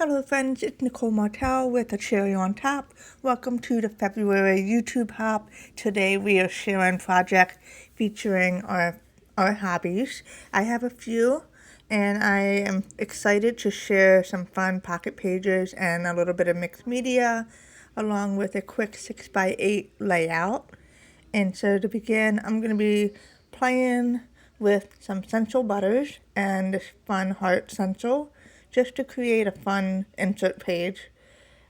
Hello friends, it's Nicole Martel with a cherry on top. Welcome to the February YouTube Hop. Today we are sharing project featuring our hobbies. I have a few and I am excited to share some fun pocket pages and a little bit of mixed media along with a quick 6x8 layout. And so to begin, I'm going to be playing with some stencil butters and this fun heart stencil just to create a fun insert page.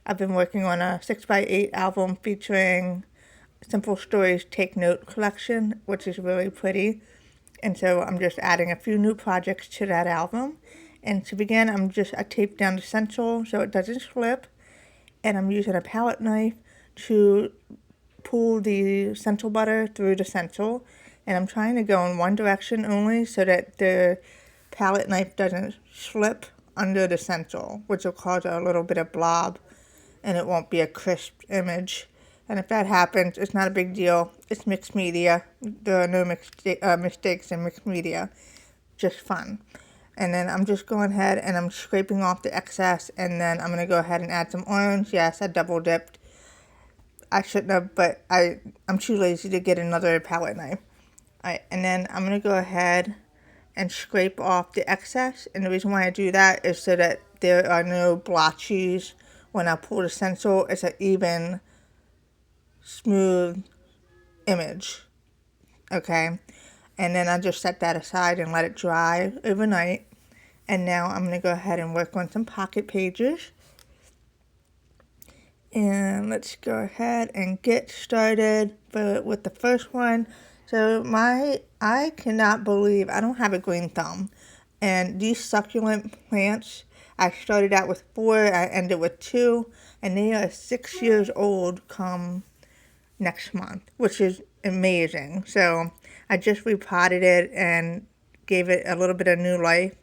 I've been working on a 6x8 album featuring Simple Stories Take Note collection, which is really pretty. And so I'm just adding a few new projects to that album. And to begin, I taped down the stencil so it doesn't slip. And I'm using a palette knife to pull the stencil butter through the stencil. And I'm trying to go in one direction only so that the palette knife doesn't slip under the stencil, which will cause a little bit of blob and it won't be a crisp image. And if that happens, it's not a big deal. It's mixed media. There are no mistakes in mixed media. Just fun. And then I'm just going ahead and I'm scraping off the excess, and then I'm going to go ahead and add some orange. Yes, I double dipped. I shouldn't have, but I'm too lazy to get another palette knife. Alright, and then I'm going to go ahead and scrape off the excess, and the reason why I do that is so that there are no blotches when I pull the stencil. It's an even, smooth image, okay? And then I just set that aside and let it dry overnight, and now I'm going to go ahead and work on some pocket pages. And let's go ahead and get started with the first one. So I cannot believe I don't have a green thumb. And these succulent plants, I started out with 4, I ended with 2, and they are 6 years old come next month, which is amazing. So I just repotted it and gave it a little bit of new life,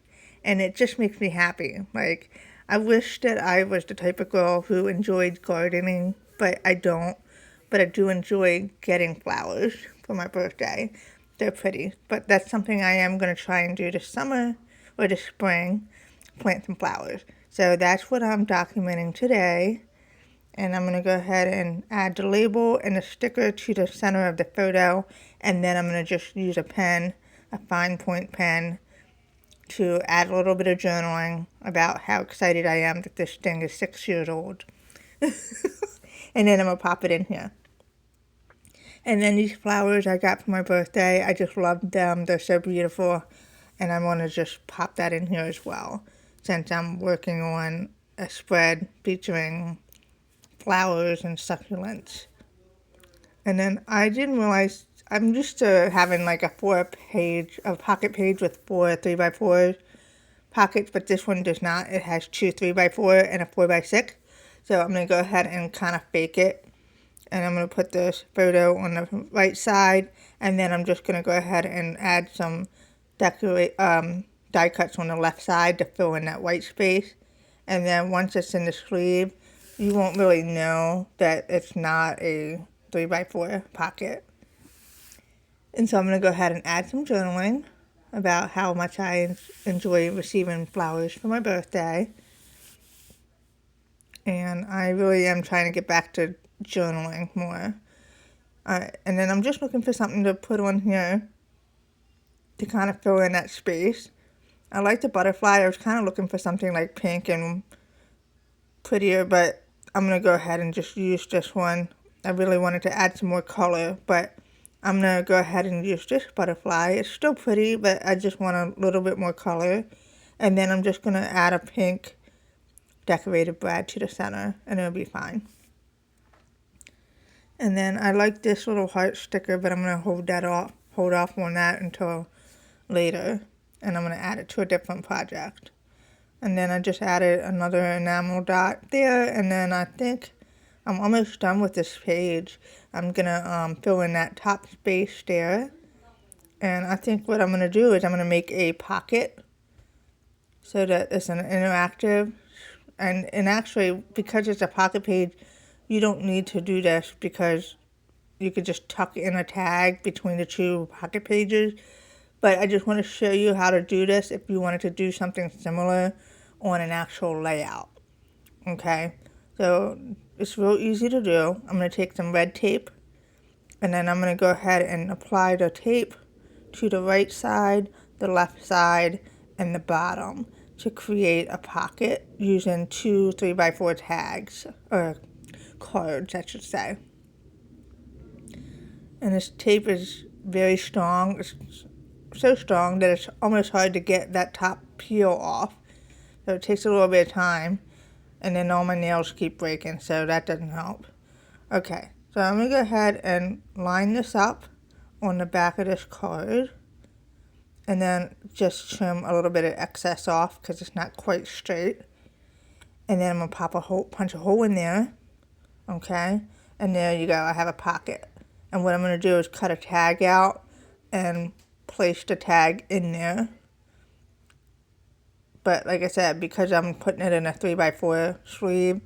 and it just makes me happy. Like, I wish that I was the type of girl who enjoyed gardening, but I don't. But I do enjoy getting flowers for my birthday. They're pretty. But that's something I am going to try and do this summer or this spring, plant some flowers. So that's what I'm documenting today. And I'm going to go ahead and add the label and the sticker to the center of the photo. And then I'm going to just use a pen, a fine point pen, to add a little bit of journaling about how excited I am that this thing is 6 years old. And then I'm going to pop it in here. And then these flowers I got for my birthday, I just love them. They're so beautiful. And I want to just pop that in here as well, since I'm working on a spread featuring flowers and succulents. And then I didn't realize I'm used to having like a pocket page with 4 3x4 pockets, but this one does not. It has 2 3x4 and a 4x6. So I'm going to go ahead and kind of fake it. And I'm going to put this photo on the right side, and then I'm just going to go ahead and add some die cuts on the left side to fill in that white space. And then once it's in the sleeve, you won't really know that it's not a 3x4 pocket. And so I'm going to go ahead and add some journaling about how much I enjoy receiving flowers for my birthday. And I really am trying to get back to journaling more. And then I'm just looking for something to put on here to kind of fill in that space. I like the butterfly. I was kind of looking for something like pink and prettier, but I'm going to go ahead and just use this one. I really wanted to add some more color, but I'm going to go ahead and use this butterfly. It's still pretty, but I just want a little bit more color. And then I'm just going to add a pink decorated brad to the center, and it'll be fine. And then I like this little heart sticker, but I'm going to hold off on that until later. And I'm going to add it to a different project. And then I just added another enamel dot there, and then I think I'm almost done with this page. I'm going to fill in that top space there. And I think what I'm going to do is I'm going to make a pocket so that it's an interactive. And actually, because it's a pocket page, you don't need to do this because you could just tuck in a tag between the 2 pocket pages. But I just want to show you how to do this if you wanted to do something similar on an actual layout. Okay, so it's real easy to do. I'm going to take some red tape, and then I'm going to go ahead and apply the tape to the right side, the left side, and the bottom to create a pocket using two 3x4 tags, or cards, I should say. And this tape is very strong. It's so strong that it's almost hard to get that top peel off. So it takes a little bit of time, and then all my nails keep breaking, so that doesn't help. Okay, so I'm going to go ahead and line this up on the back of this card, and then just trim a little bit of excess off because it's not quite straight. And then I'm going to punch a hole in there, okay? And there you go, I have a pocket. And what I'm going to do is cut a tag out and place the tag in there. But like I said, because I'm putting it in a 3x4 sleeve,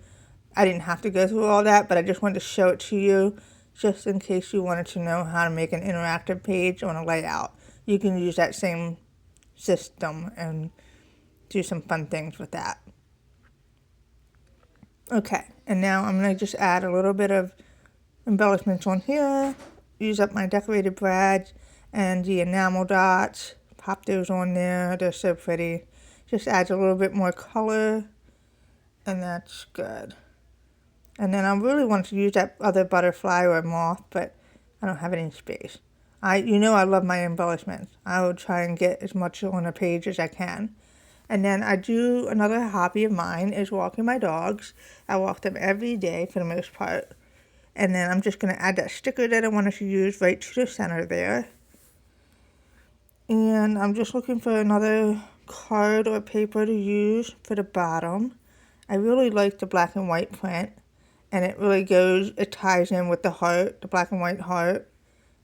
I didn't have to go through all that, but I just wanted to show it to you just in case you wanted to know how to make an interactive page on a layout. You can use that same system and do some fun things with that. Okay, and now I'm going to just add a little bit of embellishments on here, use up my decorated brads and the enamel dots, pop those on there, they're so pretty. Just adds a little bit more color, and that's good. And then I really want to use that other butterfly or moth, but I don't have any space. I love my embellishments. I will try and get as much on a page as I can. And then another hobby of mine is walking my dogs. I walk them every day for the most part. And then I'm just going to add that sticker that I wanted to use right to the center there. And I'm just looking for another card or paper to use for the bottom. I really like the black and white print. And it ties in with the heart, the black and white heart,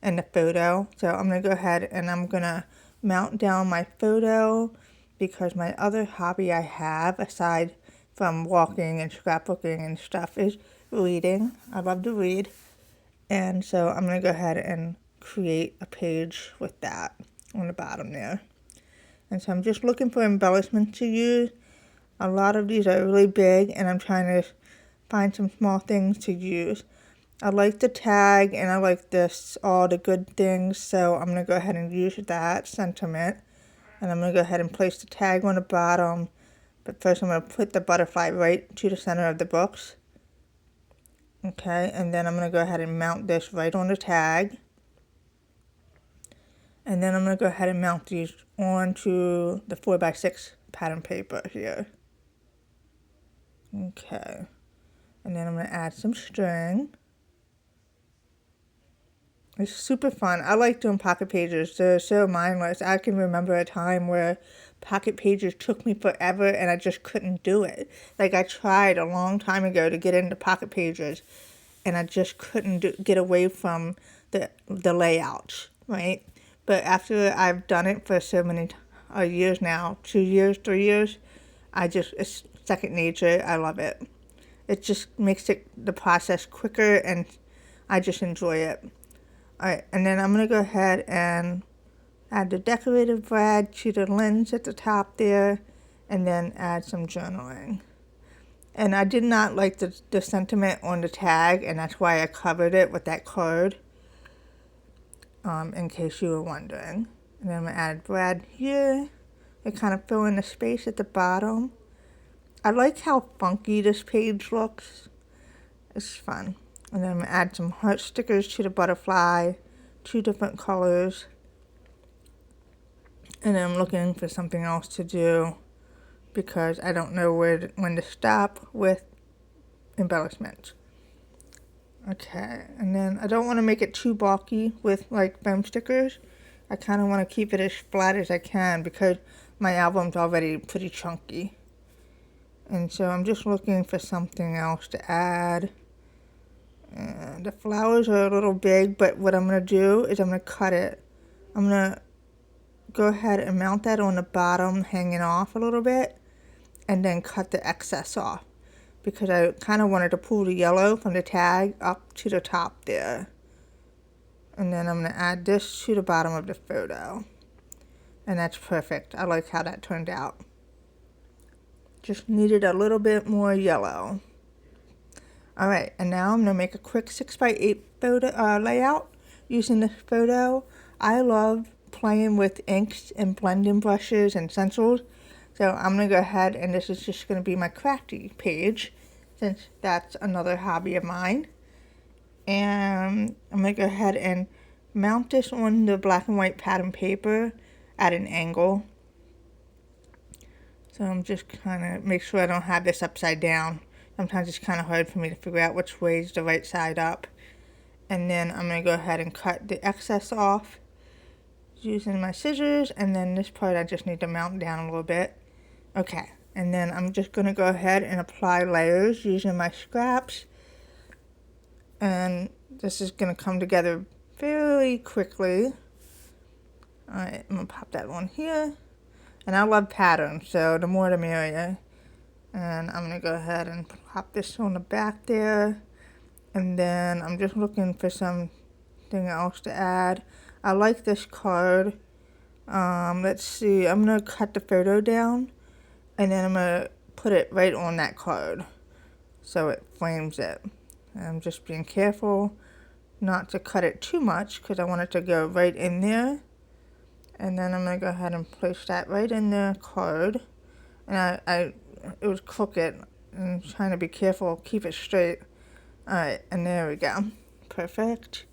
and the photo. So I'm going to go ahead and I'm going to mount down my photo because my other hobby I have, aside from walking and scrapbooking and stuff, is reading. I love to read. And so I'm going to go ahead and create a page with that on the bottom there. And so I'm just looking for embellishments to use. A lot of these are really big, and I'm trying to find some small things to use. I like the tag, and I like all the good things, so I'm going to go ahead and use that sentiment. And I'm going to go ahead and place the tag on the bottom. But first I'm going to put the butterfly right to the center of the books. Okay, and then I'm going to go ahead and mount this right on the tag. And then I'm going to go ahead and mount these onto the 4x6 pattern paper here. Okay. And then I'm going to add some string. It's super fun. I like doing pocket pages. They're so mindless. I can remember a time where pocket pages took me forever and I just couldn't do it. Like I tried a long time ago to get into pocket pages and I just couldn't get away from the layouts, right? But after I've done it for so many years now, 2 years, 3 years, it's second nature. I love it. It just makes the process quicker and I just enjoy it. Alright, and then I'm going to go ahead and add the decorative brad to the lens at the top there, and then add some journaling. And I did not like the sentiment on the tag, and that's why I covered it with that card, in case you were wondering. And then I'm going to add brad here, and kind of fill in the space at the bottom. I like how funky this page looks. It's fun. And then I'm going to add some heart stickers to the butterfly, 2 different colors. And then I'm looking for something else to do because I don't know when to stop with embellishments. Okay, and then I don't want to make it too bulky with like foam stickers. I kind of want to keep it as flat as I can because my album's already pretty chunky. And so I'm just looking for something else to add. And the flowers are a little big, but what I'm going to do is I'm going to cut it. I'm going to go ahead and mount that on the bottom, hanging off a little bit, and then cut the excess off because I kind of wanted to pull the yellow from the tag up to the top there. And then I'm going to add this to the bottom of the photo. And that's perfect. I like how that turned out. just needed a little bit more yellow. Alright, and now I'm going to make a quick 6x8 photo layout using this photo. I love playing with inks and blending brushes and stencils. So I'm going to go ahead, and this is just going to be my crafty page, since that's another hobby of mine. And I'm going to go ahead and mount this on the black and white pattern paper at an angle. So I'm just kind of make sure I don't have this upside down. Sometimes it's kind of hard for me to figure out which way is the right side up. And then I'm going to go ahead and cut the excess off using my scissors. And then this part I just need to mount down a little bit. Okay, and then I'm just going to go ahead and apply layers using my scraps. And this is going to come together fairly quickly. Alright, I'm going to pop that on here. And I love patterns, so the more the merrier. And I'm going to go ahead and pop this on the back there. And then I'm just looking for something else to add. I like this card. Let's see, I'm going to cut the photo down. And then I'm going to put it right on that card, so it frames it. And I'm just being careful not to cut it too much, because I want it to go right in there. And then I'm going to go ahead and place that right in the card. And it was crooked. I'm trying to be careful, keep it straight. Alright, and there we go. Perfect.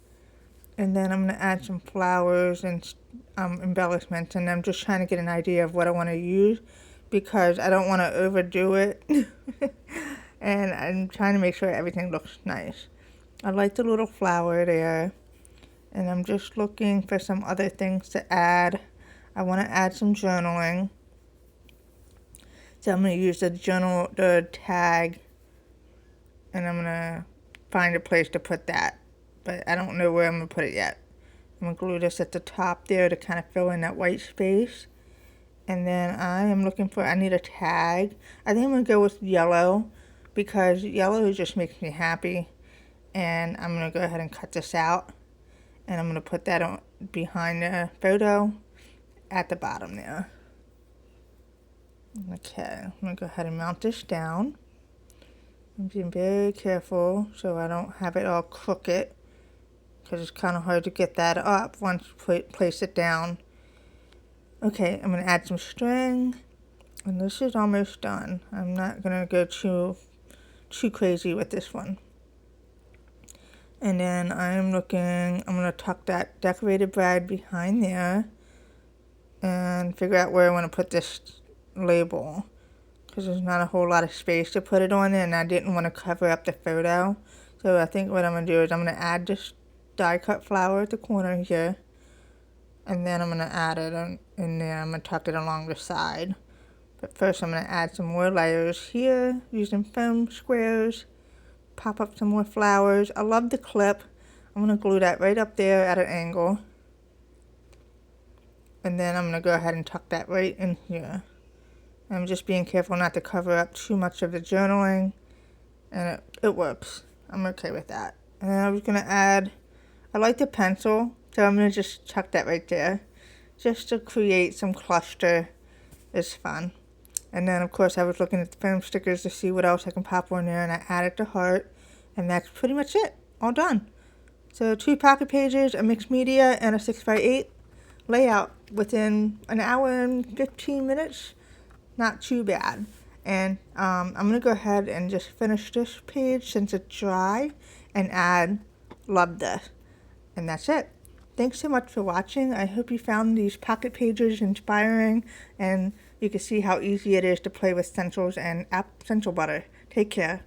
And then I'm going to add some flowers and embellishments. And I'm just trying to get an idea of what I want to use, because I don't want to overdo it. And I'm trying to make sure everything looks nice. I like the little flower there. And I'm just looking for some other things to add. I want to add some journaling. So I'm going to use the tag, and I'm going to find a place to put that. But I don't know where I'm going to put it yet. I'm going to glue this at the top there to kind of fill in that white space. And then I need a tag. I think I'm going to go with yellow, because yellow just makes me happy. And I'm going to go ahead and cut this out. And I'm going to put that on behind the photo at the bottom there. Okay, I'm going to go ahead and mount this down. I'm being very careful so I don't have it all crooked, because it's kind of hard to get that up once you place it down. Okay, I'm going to add some string, and this is almost done. I'm not going to go too crazy with this one. And then I'm going to tuck that decorated bride behind there and figure out where I want to put this label, because there's not a whole lot of space to put it on, and I didn't want to cover up the photo. So I think what I'm going to do is I'm going to add this die cut flower at the corner here, and then I'm going to add it in there. I'm going to tuck it along the side. But first I'm going to add some more layers here using foam squares, pop up some more flowers. I love the clip. I'm going to glue that right up there at an angle. And then I'm going to go ahead and tuck that right in here. I'm just being careful not to cover up too much of the journaling, and it works. I'm okay with that. And then I was going to add, I like the pencil, so I'm going to just tuck that right there, just to create some cluster. It's fun. And then of course I was looking at the foam stickers to see what else I can pop on there, and I added the heart, and that's pretty much it. All done. So 2 pocket pages, a mixed media, and a 6x8 layout within an hour and 15 minutes. Not too bad. And I'm going to go ahead and just finish this page since it's dry, and add "love this." And that's it. Thanks so much for watching. I hope you found these pocket pages inspiring, and you can see how easy it is to play with stencils and stencil butter. Take care.